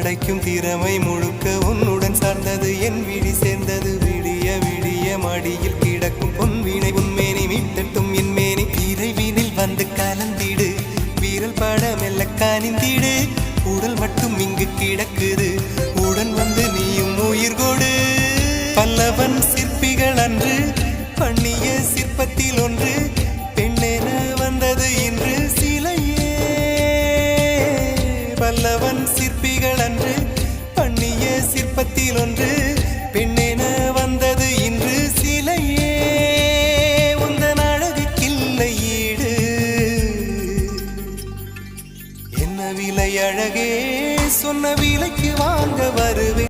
படைக்கும் திறமை முழுக்க உன்னுடன் சார்ந்தது என் விழி சேர்ந்தது விடிய விடிய மடியில் கிடக்கும் பொன்வினை உன்மேனி மீட்டட்டும் என் மேனி இறைவினில் வந்து கலந்திடு வீரல் பாட மெல்ல காணிந்திடு உடல் மட்டும் இங்கு கிடக்குது உடன் வந்து நீயும் உயிர் கொடு பல்லவன் சிற்பிகள் அன்று பண்ணிய சிற்பத்தில் ஒன்று பெண்ணென வந்தது இன்று சிலையே பல்லவன் சிற்பிகள் அன்று பண்ணிய சிற்பத்தில் ஒன்று பெண்ணென வந்தது இன்று சிலையே உந்தன் அழகுக்கில்லை ஈடு என்ன விலை அழகே சொன்ன விலைக்கு வாங்க வருவேன்